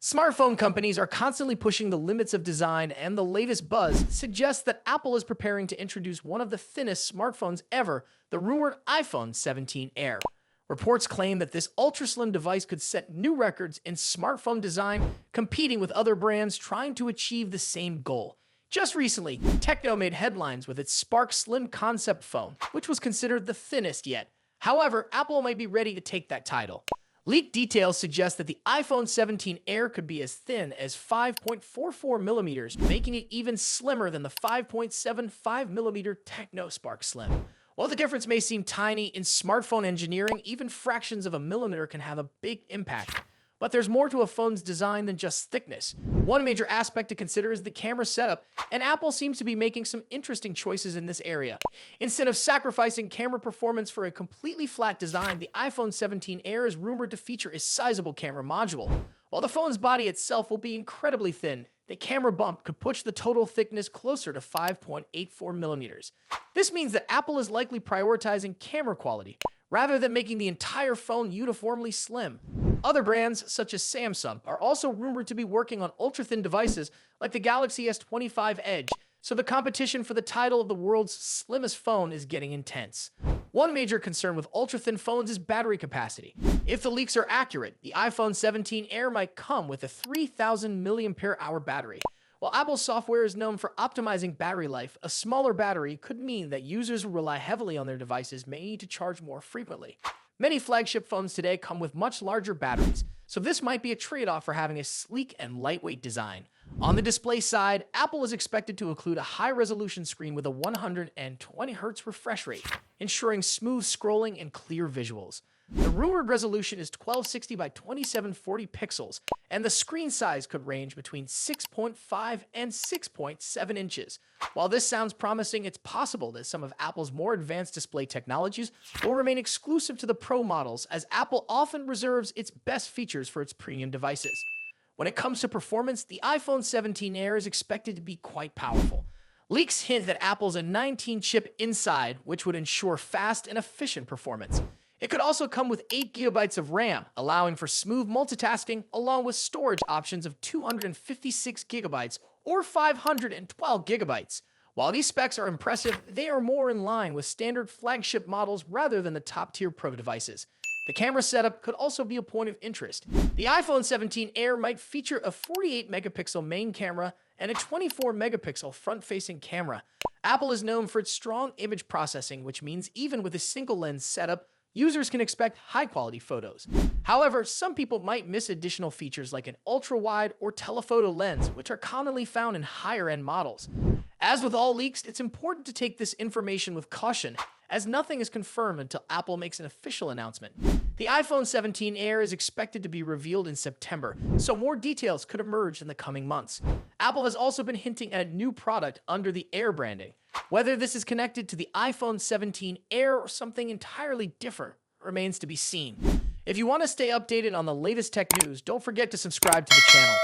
Smartphone companies are constantly pushing the limits of design, and the latest buzz suggests that Apple is preparing to introduce one of the thinnest smartphones ever, the rumored iPhone 17 Air. Reports claim that this ultra-slim device could set new records in smartphone design, competing with other brands trying to achieve the same goal. Just recently, Techno made headlines with its Spark Slim concept phone, which was considered the thinnest yet. However, Apple might be ready to take that title. Leaked details suggest that the iPhone 17 Air could be as thin as 5.44 millimeters, making it even slimmer than the 5.75 millimeter Techno Spark Slim. While the difference may seem tiny, in smartphone engineering, even fractions of a millimeter can have a big impact. But there's more to a phone's design than just thickness. One major aspect to consider is the camera setup, and Apple seems to be making some interesting choices in this area. Instead of sacrificing camera performance for a completely flat design, the iPhone 17 Air is rumored to feature a sizable camera module. While the phone's body itself will be incredibly thin, the camera bump could push the total thickness closer to 5.84 millimeters. This means that Apple is likely prioritizing camera quality, rather than making the entire phone uniformly slim. Other brands, such as Samsung, are also rumored to be working on ultra-thin devices like the Galaxy S25 Edge, so the competition for the title of the world's slimmest phone is getting intense. One major concern with ultra-thin phones is battery capacity. If the leaks are accurate, the iPhone 17 Air might come with a 3,000 mAh battery. While Apple's software is known for optimizing battery life, a smaller battery could mean that users who rely heavily on their devices may need to charge more frequently. Many flagship phones today come with much larger batteries, so this might be a trade-off for having a sleek and lightweight design. On the display side, Apple is expected to include a high-resolution screen with a 120Hz refresh rate, ensuring smooth scrolling and clear visuals. The rumored resolution is 1260 by 2740 pixels, and the screen size could range between 6.5 and 6.7 inches. While this sounds promising, it's possible that some of Apple's more advanced display technologies will remain exclusive to the Pro models, as Apple often reserves its best features for its premium devices. When it comes to performance, the iPhone 17 Air is expected to be quite powerful. Leaks hint that Apple's a 19-chip inside, which would ensure fast and efficient performance. It could also come with 8 GB of RAM, allowing for smooth multitasking, along with storage options of 256 GB or 512 GB. While these specs are impressive, they are more in line with standard flagship models rather than the top-tier Pro devices. The camera setup could also be a point of interest. The iPhone 17 Air might feature a 48-megapixel main camera and a 24-megapixel front-facing camera. Apple is known for its strong image processing, which means even with a single-lens setup, users can expect high-quality photos. However, some people might miss additional features like an ultra-wide or telephoto lens, which are commonly found in higher-end models. As with all leaks, it's important to take this information with caution, as nothing is confirmed until Apple makes an official announcement. The iPhone 17 Air is expected to be revealed in September, so more details could emerge in the coming months. Apple has also been hinting at a new product under the Air branding. Whether this is connected to the iPhone 17 Air or something entirely different remains to be seen. If you want to stay updated on the latest tech news, don't forget to subscribe to the channel.